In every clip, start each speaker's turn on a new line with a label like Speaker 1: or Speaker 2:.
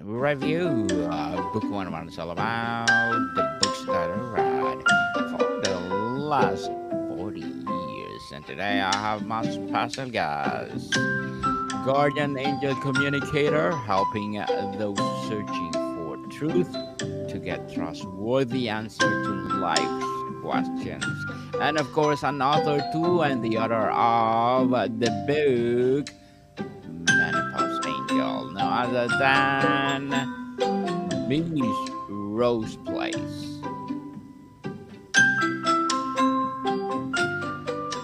Speaker 1: review. Book 101 is all about the books that I read for the last 40 years. And today I have my special guest, Guardian Angel Communicator, helping those searching for truth to get trustworthy answer to life's questions. And of course, an author too, and the author of the book Menopause Angel, no other than Miss Rose Place.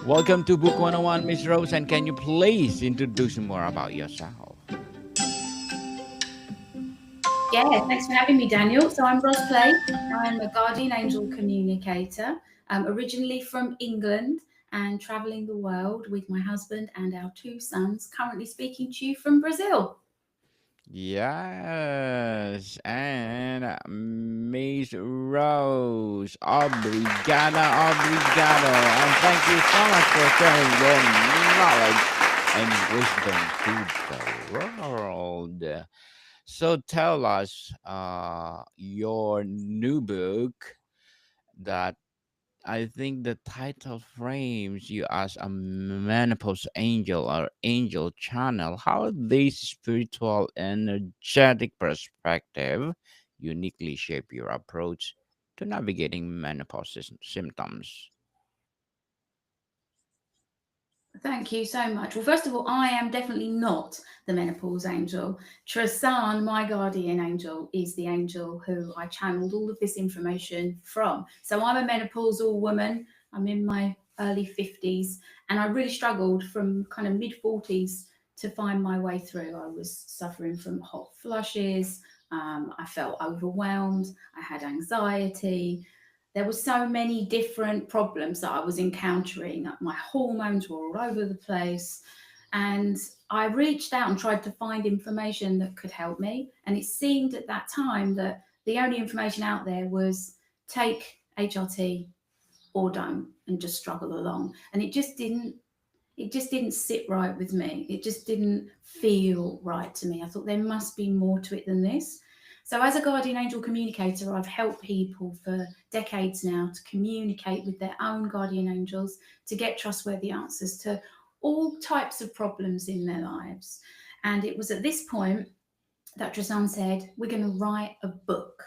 Speaker 1: Welcome to Book 101, Miss Rose, and can you please introduce more about yourself?
Speaker 2: Yeah, thanks for having me, Daniel. So I'm Ros Place. I'm a guardian angel communicator, originally from England and traveling the world with my husband and our two sons, currently speaking to you from Brazil.
Speaker 1: Yes, and Miss Rose, obrigado, and thank you so much for sharing your knowledge and wisdom to the world. So tell us your new book that I think the title frames you as a menopause angel or angel channel. How this spiritual, energetic perspective uniquely shape your approach to navigating menopause symptoms.
Speaker 2: Thank you so much. Well, first of all, I am definitely not the menopause angel. Trasan, my guardian angel, is the angel who I channeled all of this information from. So I'm a menopausal woman. I'm in my early 50s, and I really struggled from kind of mid 40s to find my way through. I was suffering from hot flushes. I felt overwhelmed. I had anxiety. There were so many different problems that I was encountering. My hormones were all over the place. And I reached out and tried to find information that could help me. And it seemed at that time that the only information out there was take HRT or don't and just struggle along. And it just didn't sit right with me. It just didn't feel right to me. I thought there must be more to it than this. So, as a guardian angel communicator, I've helped people for decades now to communicate with their own guardian angels to get trustworthy answers to all types of problems in their lives. And it was at this point that Tristan said, we're going to write a book.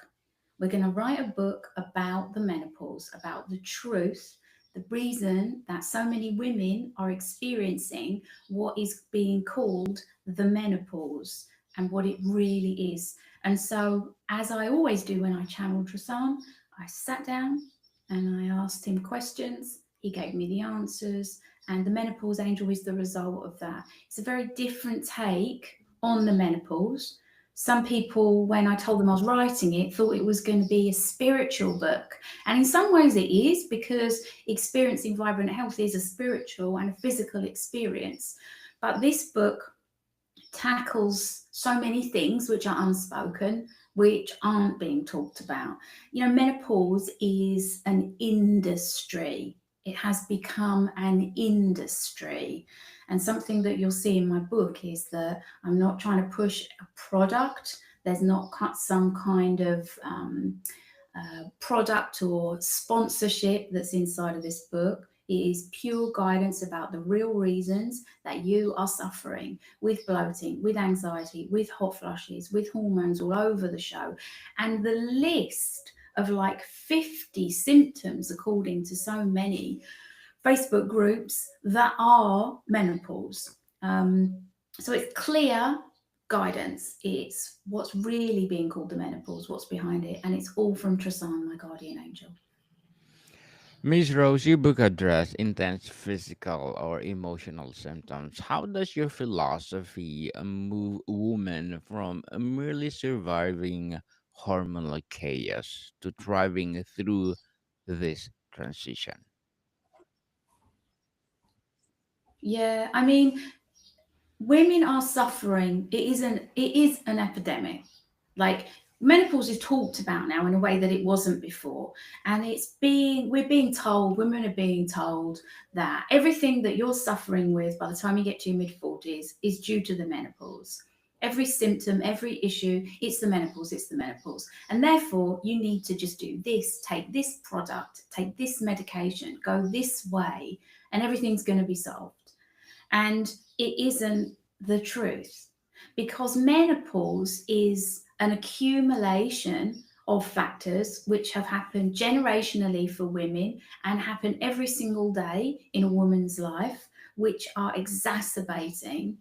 Speaker 2: We're going to write a book about the menopause, about the truth, the reason that so many women are experiencing what is being called the menopause and what it really is. And so, as I always do when I channel Tristan, I sat down and I asked him questions. He gave me the answers, and the menopause angel is the result of that. It's a very different take on the menopause. Some people, when I told them I was writing it, thought it was going to be a spiritual book. And in some ways it is, because experiencing vibrant health is a spiritual and a physical experience. But this book tackles so many things which are unspoken, which aren't being talked about. You know, menopause is an industry. It has become an industry. And something that you'll see in my book is that I'm not trying to push a product. There's not some kind of product or sponsorship that's inside of this book. It is pure guidance about the real reasons that you are suffering with bloating, with anxiety, with hot flushes, with hormones all over the show. And the list of like 50 symptoms, according to so many Facebook groups, that are menopause. So it's clear guidance. It's what's really being called the menopause, what's behind it, and it's all from Trasan, my guardian angel.
Speaker 1: Miss Rose, your book address intense physical or emotional symptoms. How does your philosophy move women from merely surviving hormonal chaos to thriving through this transition?
Speaker 2: Yeah, I mean, women are suffering. It is an epidemic. Like, menopause is talked about now in a way that it wasn't before, and we're being told, women are being told that everything that you're suffering with by the time you get to your mid 40s is due to the menopause. every symptom, every issue, it's the menopause, it's the menopause. And therefore, you need to just do this, take this product, take this medication, go this way, and everything's going to be solved. And it isn't the truth, because menopause is an accumulation of factors which have happened generationally for women and happen every single day in a woman's life, which are exacerbating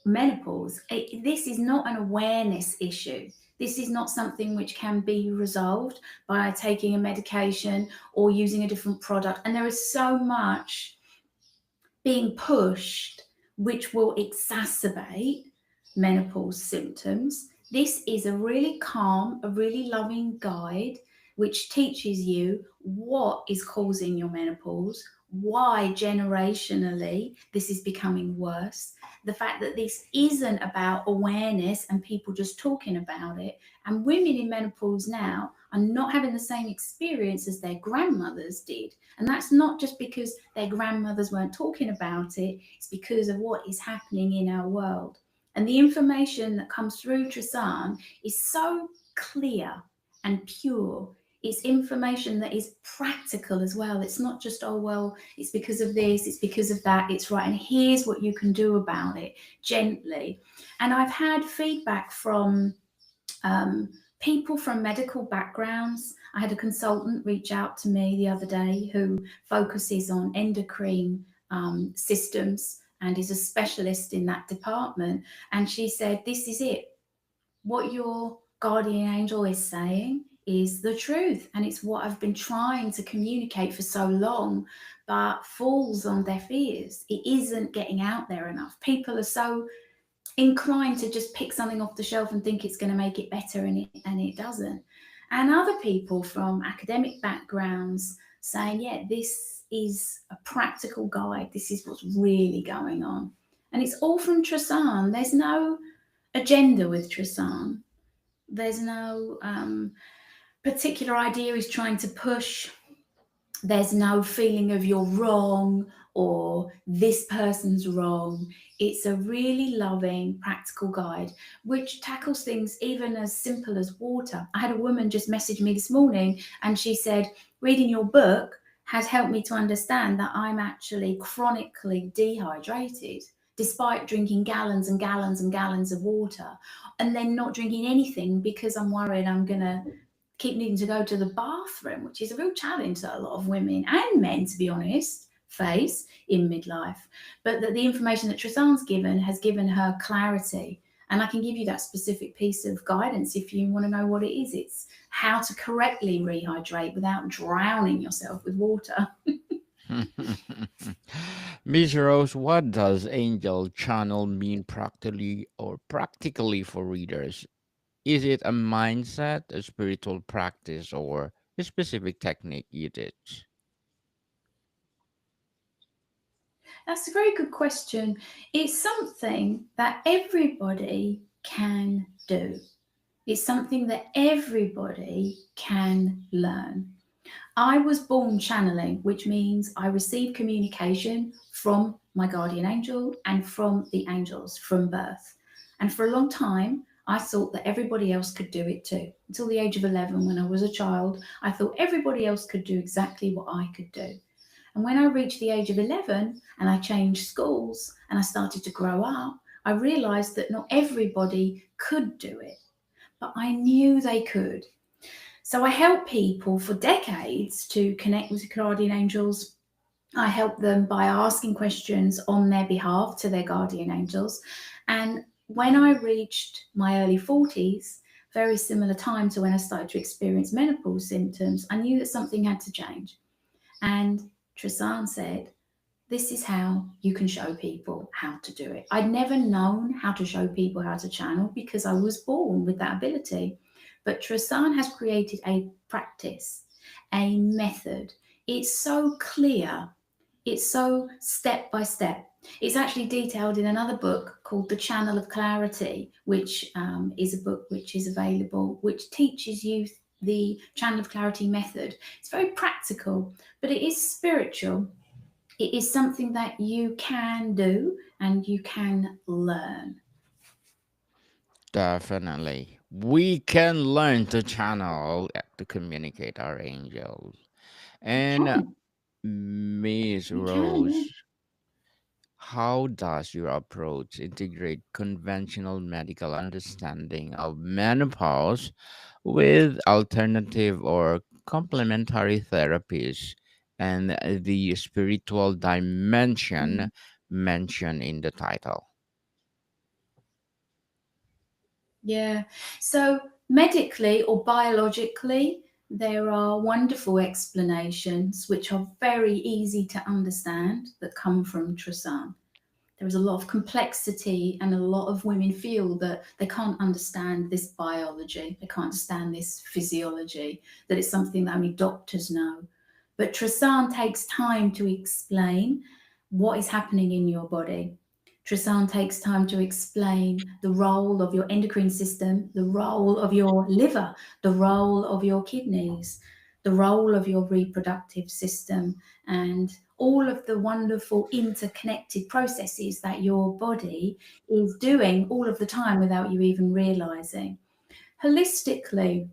Speaker 2: menopause. This is not an awareness issue. This is not something which can be resolved by taking a medication or using a different product. And there is so much being pushed which will exacerbate menopause symptoms. This is a really calm, a really loving guide which teaches you what is causing your menopause, why generationally this is becoming worse, the fact that this isn't about awareness and people just talking about it. And women in menopause now are not having the same experience as their grandmothers did. And that's not just because their grandmothers weren't talking about it, it's because of what is happening in our world. And the information that comes through Trisan is so clear and pure. It's information that is practical as well. It's not just, oh, well, it's because of this, it's because of that. It's right. And here's what you can do about it gently. And I've had feedback from people from medical backgrounds. I had a consultant reach out to me the other day who focuses on endocrine systems and is a specialist in that department. And she said, this is it. What your guardian angel is saying is the truth. And it's what I've been trying to communicate for so long, but falls on deaf ears. It isn't getting out there enough. People are so inclined to just pick something off the shelf and think it's going to make it better, and it doesn't. And other people from academic backgrounds saying, yeah, this is a practical guide, this is what's really going on. And it's all from Trisan. There's no agenda with Trisan. There's no particular idea he's trying to push. There's no feeling of you're wrong or this person's wrong. It's a really loving, practical guide which tackles things even as simple as water. I had a woman just message me this morning and she said, reading your book has helped me to understand that I'm actually chronically dehydrated despite drinking gallons and gallons and gallons of water, and then not drinking anything because I'm worried I'm going to keep needing to go to the bathroom, which is a real challenge that a lot of women and men, to be honest, face in midlife. But that the information that Trisan's given has given her clarity. And I can give you that specific piece of guidance if you want to know what it is. It's how to correctly rehydrate without drowning yourself with water.
Speaker 1: Miss Rose, what does angel channel mean practically for readers? Is it a mindset, a spiritual practice, or a specific technique you teach?
Speaker 2: That's a very good question. It's something that everybody can do. It's something that everybody can learn. I was born channeling, which means I received communication from my guardian angel and from the angels from birth. And for a long time, I thought that everybody else could do it too. Until the age of 11, when I was a child, I thought everybody else could do exactly what I could do. And when I reached the age of 11 and I changed schools and I started to grow up, I realized that not everybody could do it, but I knew they could. So I helped people for decades to connect with guardian angels. I helped them by asking questions on their behalf to their guardian angels. And when I reached my early 40s, very similar time to when I started to experience menopause symptoms, I knew that something had to change. And Trisan said, this is how you can show people how to do it. I'd never known how to show people how to channel because I was born with that ability. But Trisan has created a practice, a method. It's so clear, it's so step by step. It's actually detailed in another book called The Channel of Clarity, which is a book which is available, which teaches you the Channel of Clarity method. It's very practical, but it is spiritual. It is something that you can do and you can learn.
Speaker 1: Definitely. We can learn to channel to communicate our angels.
Speaker 2: You
Speaker 1: And
Speaker 2: can.
Speaker 1: Miss
Speaker 2: You can, yeah.
Speaker 1: Rose, how does your approach integrate conventional medical understanding of menopause with alternative or complementary therapies and the spiritual dimension
Speaker 2: Mm.
Speaker 1: mentioned in the title?
Speaker 2: Yeah. So, medically or biologically, there are wonderful explanations which are very easy to understand that come from Trasan. There is a lot of complexity, and a lot of women feel that they can't understand this biology, they can't understand this physiology, that it's something that only doctors know. But Trasan takes time to explain what is happening in your body. Trasan takes time to explain the role of your endocrine system, the role of your liver, the role of your kidneys, the role of your reproductive system, and all of the wonderful interconnected processes that your body is doing all of the time without you even realizing. Holistically,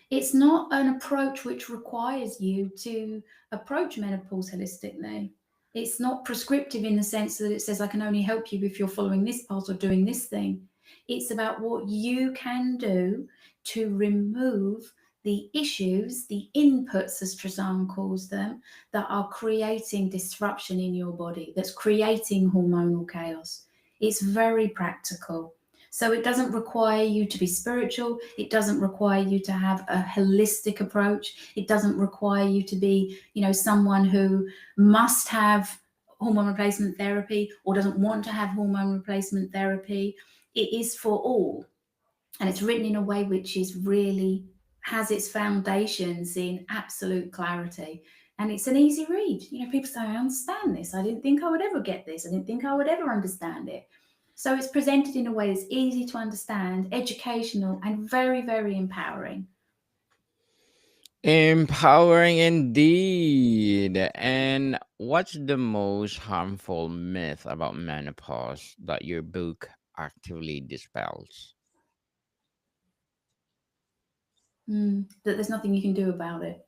Speaker 2: it's not an approach which requires you to approach menopause holistically. It's not prescriptive in the sense that it says, I can only help you if you're following this path or doing this thing. It's about what you can do to remove the issues, the inputs, as Trazan calls them, that are creating disruption in your body, that's creating hormonal chaos. It's very practical. So it doesn't require you to be spiritual. It doesn't require you to have a holistic approach. It doesn't require you to be, someone who must have hormone replacement therapy or doesn't want to have hormone replacement therapy. It is for all. And it's written in a way which is really has its foundations in absolute clarity. And it's an easy read. People say, I understand this. I didn't think I would ever get this. I didn't think I would ever understand it. So it's presented in a way that's easy to understand, educational, and very, very empowering.
Speaker 1: Empowering indeed. And what's the most harmful myth about menopause that your book actively dispels?
Speaker 2: That there's nothing you can do about it.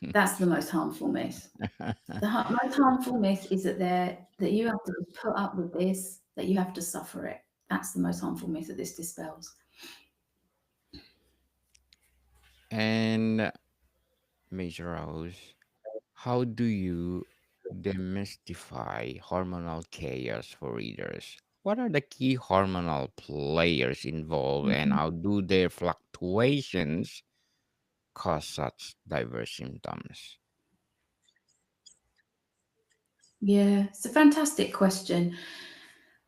Speaker 2: That's the most harmful myth. The most harmful myth is that you have to put up with this, that you have to suffer it. That's the most harmful myth that this dispels.
Speaker 1: And Major Rose, how do you demystify hormonal chaos for readers? What are the key hormonal players involved and
Speaker 2: Mhm.
Speaker 1: how do their fluctuations cause such diverse symptoms?
Speaker 2: Yeah, it's a fantastic question.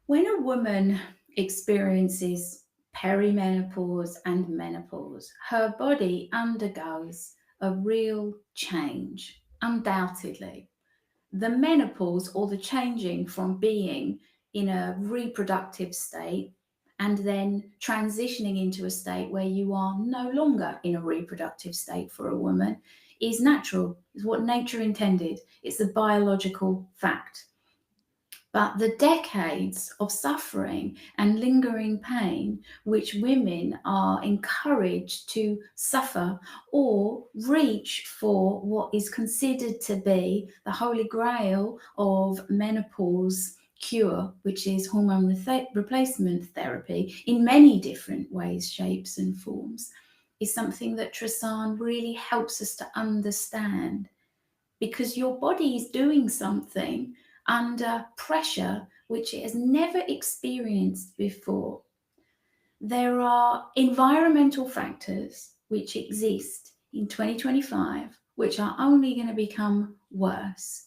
Speaker 2: When a woman experiences perimenopause and menopause, her body undergoes a real change, undoubtedly. The menopause, or the changing from being in a reproductive state and then transitioning into a state where you are no longer in a reproductive state for a woman, is natural, is what nature intended. It's a biological fact. But the decades of suffering and lingering pain, which women are encouraged to suffer or reach for what is considered to be the holy grail of menopause cure, which is hormone replacement therapy in many different ways, shapes, and forms, is something that Trasan really helps us to understand, because your body is doing something under pressure which it has never experienced before. There are environmental factors which exist in 2025 which are only going to become worse.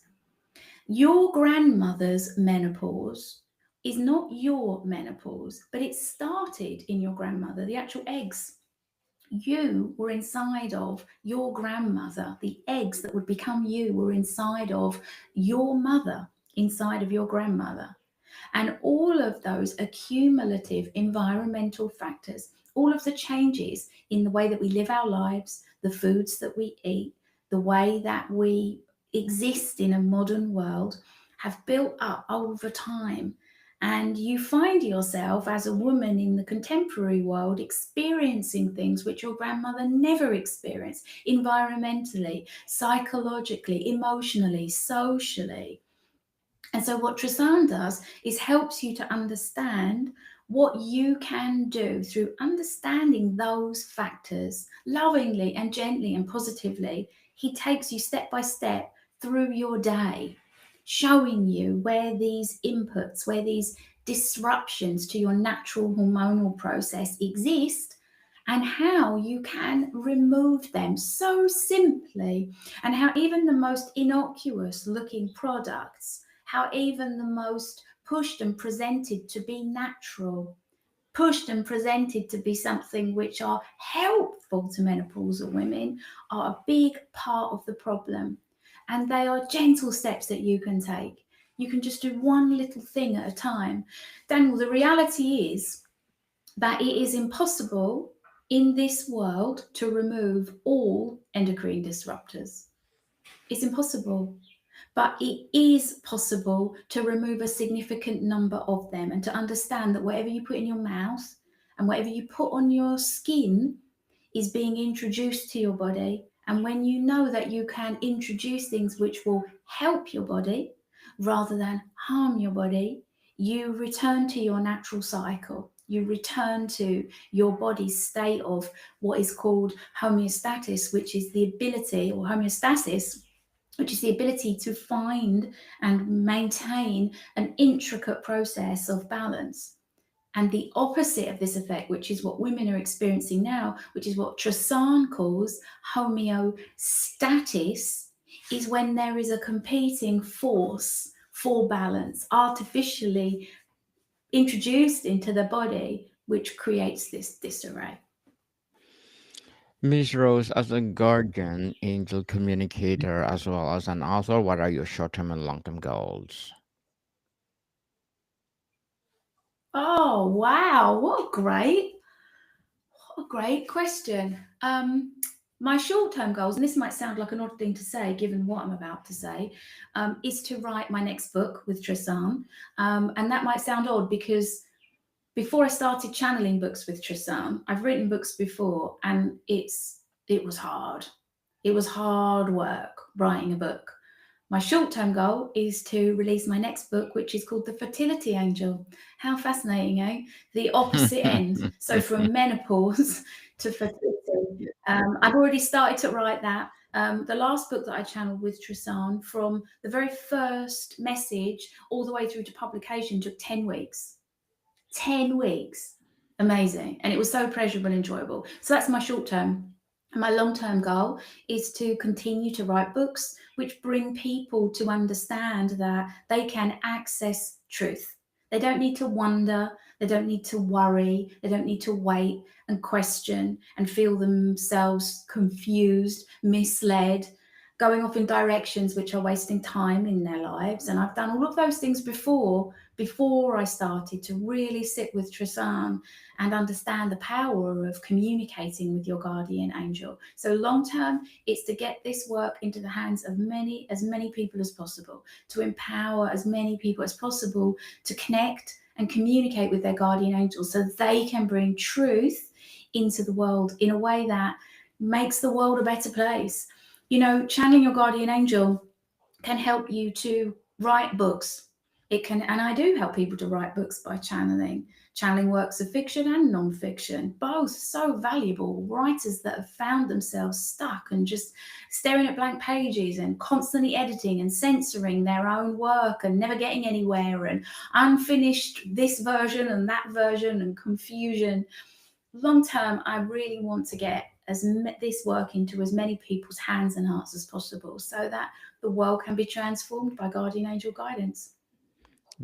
Speaker 2: Your grandmother's menopause is not your menopause, but it started in your grandmother. The actual eggs you were inside of your grandmother, the eggs that would become you were inside of your mother, inside of your grandmother. And all of those accumulative environmental factors, all of the changes in the way that we live our lives, the foods that we eat, the way that we exist in a modern world, have built up over time And you find yourself as a woman in the contemporary world experiencing things which your grandmother never experienced environmentally, psychologically, emotionally, socially. And so, what Trisan does is helps you to understand what you can do through understanding those factors lovingly and gently and positively. He takes you step by step through your day, showing you where these inputs, where these disruptions to your natural hormonal process exist, and how you can remove them so simply, and how even the most innocuous looking products, how even the most pushed and presented to be natural, pushed and presented to be something which are helpful to menopausal women, are a big part of the problem. And they are gentle steps that you can take. You can just do one little thing at a time. Daniel, the reality is that it is impossible in this world to remove all endocrine disruptors. It's impossible. But it is possible to remove a significant number of them, and to understand that whatever you put in your mouth and whatever you put on your skin is being introduced to your body. And when you know that you can introduce things which will help your body rather than harm your body, you return to your natural cycle. You return to your body's state of what is called homeostasis, which is the ability, or homeostasis, which is the ability to find and maintain an intricate process of balance. And the opposite of this effect, which is what women are experiencing now, which is what Tristan calls homeostatis, is when there is a competing force for balance artificially introduced into the body, which creates this disarray.
Speaker 1: Miss Rose, as a guardian, angel communicator, as well as an author, what are your short term and long term goals?
Speaker 2: Oh, wow. What a great question. My short term goals, and this might sound like an odd thing to say given what I'm about to say, is to write my next book with Trisam. And that might sound odd because before I started channeling books with Trisam, I've written books before, and it was hard. It was hard work writing a book. My short term goal is to release my next book, which is called The Fertility Angel. How fascinating, eh? The opposite end. So, from menopause to fertility. I've already started to write that. The last book that I channeled with Trisan, from the very first message all the way through to publication, took 10 weeks. 10 weeks. Amazing. And it was so pleasurable and enjoyable. So, that's my short term. My long term goal is to continue to write books which bring people to understand that they can access truth. They don't need to wonder, they don't need to worry, they don't need to wait and question and feel themselves confused, misled, going off in directions which are wasting time in their lives. And I've done all of those things before I started to really sit with Trisan and understand the power of communicating with your guardian angel. So long term, it's to get this work into the hands of as many people as possible, to empower as many people as possible to connect and communicate with their guardian angels so they can bring truth into the world in a way that makes the world a better place. You know, channeling your guardian angel can help you to write books. It can, and I do help people to write books by channeling works of fiction and non-fiction, both so valuable. Writers that have found themselves stuck and just staring at blank pages and constantly editing and censoring their own work and never getting anywhere, and unfinished this version and that version and confusion. Long term, I really want to get this work into as many people's hands and hearts as possible, so that the world can be transformed by guardian angel guidance.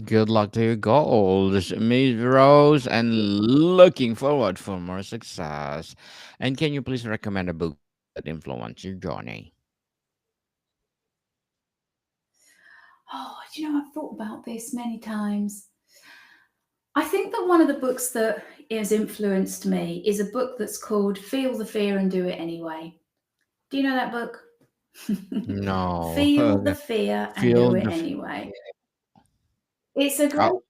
Speaker 1: Good luck to your goals, Miss Rose, and looking forward for more success. And can you please recommend a book that influenced your journey?
Speaker 2: Oh, I've thought about this many times. I think that one of the books that has influenced me is a book that's called Feel the Fear and Do It Anyway. Do you know that book?
Speaker 1: No.
Speaker 2: Feel the fear and
Speaker 1: Feel
Speaker 2: do it
Speaker 1: the
Speaker 2: anyway. It's a great
Speaker 1: oh,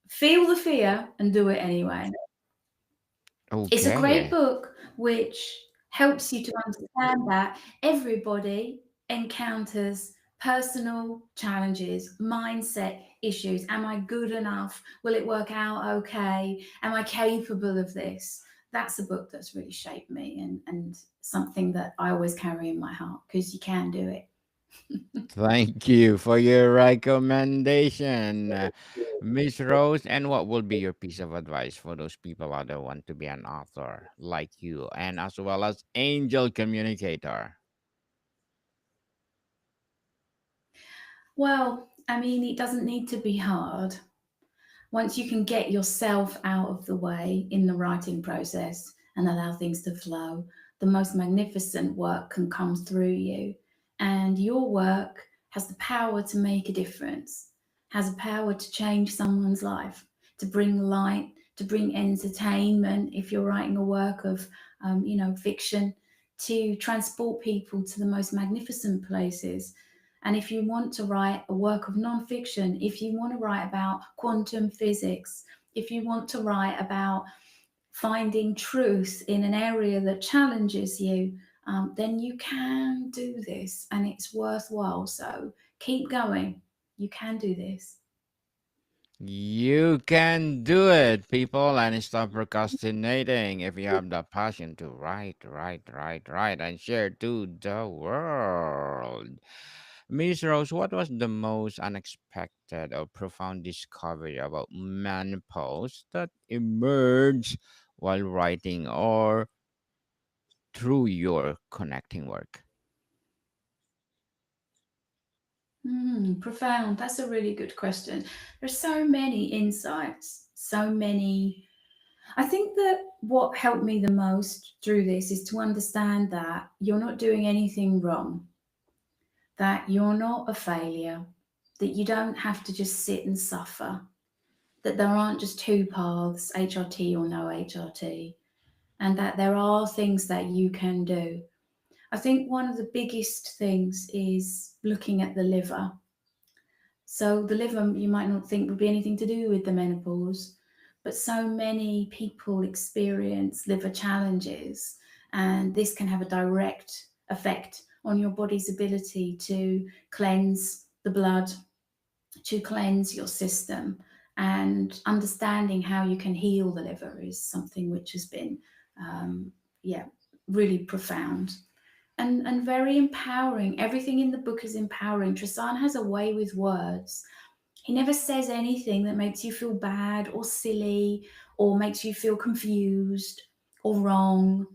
Speaker 2: Feel the fear and do it anyway. It's a great
Speaker 1: Okay.
Speaker 2: book which helps you to understand that everybody encounters personal challenges, mindset issues. Am I good enough? Will it work out okay? Am I capable of this? That's a book that's really shaped me, and something that I always carry in my heart because you can do it.
Speaker 1: Thank you for your recommendation, Miss Rose. And what will be your piece of advice for those people out there who want to be an author like you, and as well as angel communicator?
Speaker 2: Well, I mean, it doesn't need to be hard. Once you can get yourself out of the way in the writing process and allow things to flow, the most magnificent work can come through you. And your work has the power to make a difference, has a power to change someone's life, to bring light, to bring entertainment. If you're writing a work of, fiction, to transport people to the most magnificent places. And if you want to write a work of nonfiction, if you want to write about quantum physics, if you want to write about finding truth in an area that challenges you, then you can do this and it's worthwhile. So keep going. You can do this.
Speaker 1: You can do it, people, and stop procrastinating if you have the passion to write, and share to the world. Miss Rose, what was the most unexpected or profound discovery about menopause that emerged while writing or through your connecting work?
Speaker 2: Profound. That's a really good question. There's so many insights, so many. I think that what helped me the most through this is to understand that you're not doing anything wrong, that you're not a failure, that you don't have to just sit and suffer, that there aren't just two paths, HRT or no HRT, and that there are things that you can do. I think one of the biggest things is looking at the liver. So the liver, you might not think would be anything to do with the menopause, but so many people experience liver challenges, and this can have a direct effect on your body's ability to cleanse the blood, to cleanse your system. And understanding how you can heal the liver is something which has been, um, yeah, really profound and very empowering. Everything in the book is empowering. Tristan has a way with words. He never says anything that makes you feel bad or silly or makes you feel confused or wrong.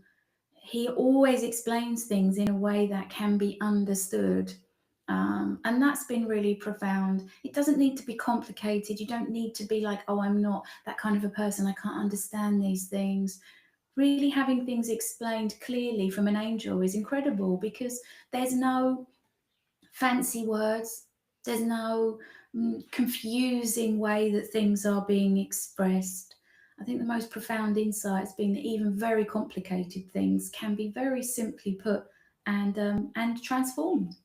Speaker 2: He always explains things in a way that can be understood. And that's been really profound. It doesn't need to be complicated. You don't need to be like, oh, I'm not that kind of a person. I can't understand these things. Really having things explained clearly from an angel is incredible because there's no fancy words, there's no confusing way that things are being expressed. I think the most profound insight has been that even very complicated things can be very simply put and transformed.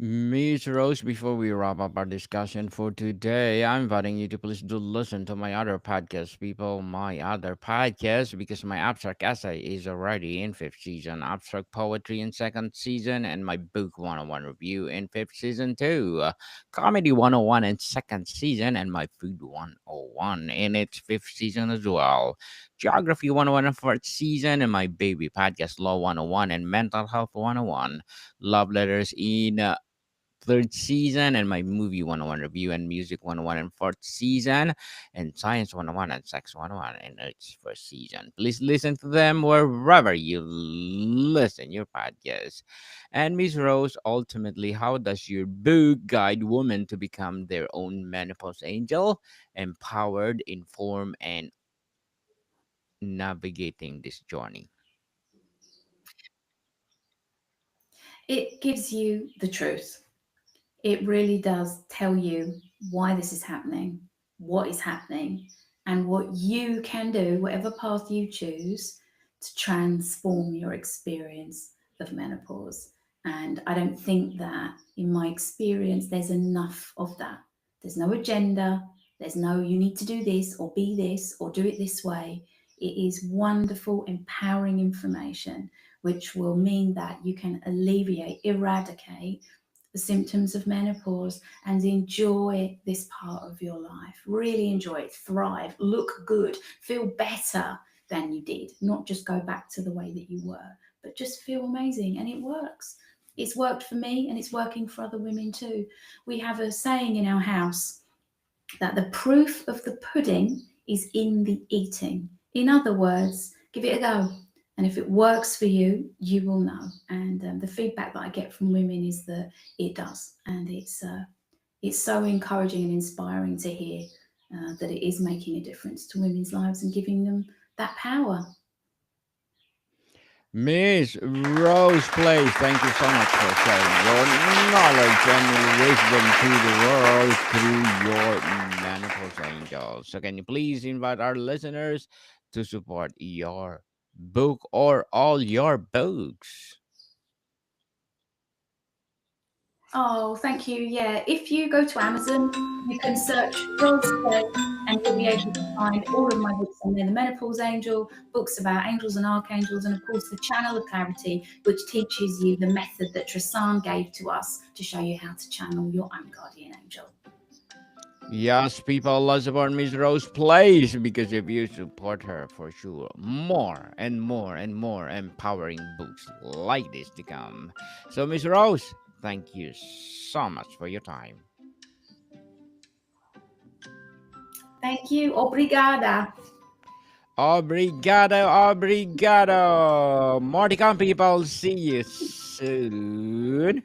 Speaker 1: Miss Rose, before we wrap up our discussion for today, I'm inviting you to please do listen to my other podcast, people. My other podcast, because my abstract essay is already in fifth season, abstract poetry in second season, and my book 101 review in fifth season too. Comedy 101 in second season, and my food 101 in its fifth season as well. Geography 101 in fourth season, and my baby podcast Law 101 and Mental Health 101. Love letters in third season, and my movie 101 review and music 101 and fourth season, and science 101 and sex 101 in its first season. Please listen to them wherever you listen your podcast. And Miss Rose, ultimately, how does your book guide women to become their own menopause angel, empowered, informed, and navigating this journey?
Speaker 2: It gives you the truth. It really does tell you why this is happening, what is happening, and what you can do, whatever path you choose, to transform your experience of menopause. And I don't think that, in my experience, there's enough of that. There's no agenda, There's no, you need to do this or be this or do it this way. It is wonderful, empowering information, which will mean that you can alleviate, eradicate the symptoms of menopause and enjoy this part of your life. Really enjoy it, thrive, look good, feel better than you did, not just go back to the way that you were, but just feel amazing. And it works. It's worked for me and it's working for other women too. We have a saying in our house that the proof of the pudding is in the eating. In other words, give it a go. And if it works for you, you will know. And the feedback that I get from women is that it does. And it's so encouraging and inspiring to hear that it is making a difference to women's lives and giving them that power.
Speaker 1: Miss Rose Place, thank you so much for sharing your knowledge and wisdom to the world through your menopause angels. So, can you please invite our listeners to support your book or all your books?
Speaker 2: Oh, thank you. Yeah, if you go to Amazon, you can search Ros Place and you'll be able to find all of my books on there. The Menopause Angel, books about angels and archangels, and of course, the Channel of Clarity, which teaches you the method that Trasan gave to us to show you how to channel your own guardian angel.
Speaker 1: Yes, people love support Miss Rose Place because if you support her, for sure, more and more and more empowering books like this to come. So, Miss Rose, thank you so much for your time.
Speaker 2: Thank you. Obrigada.
Speaker 1: Obrigado, obrigado. More to come, people. See you soon.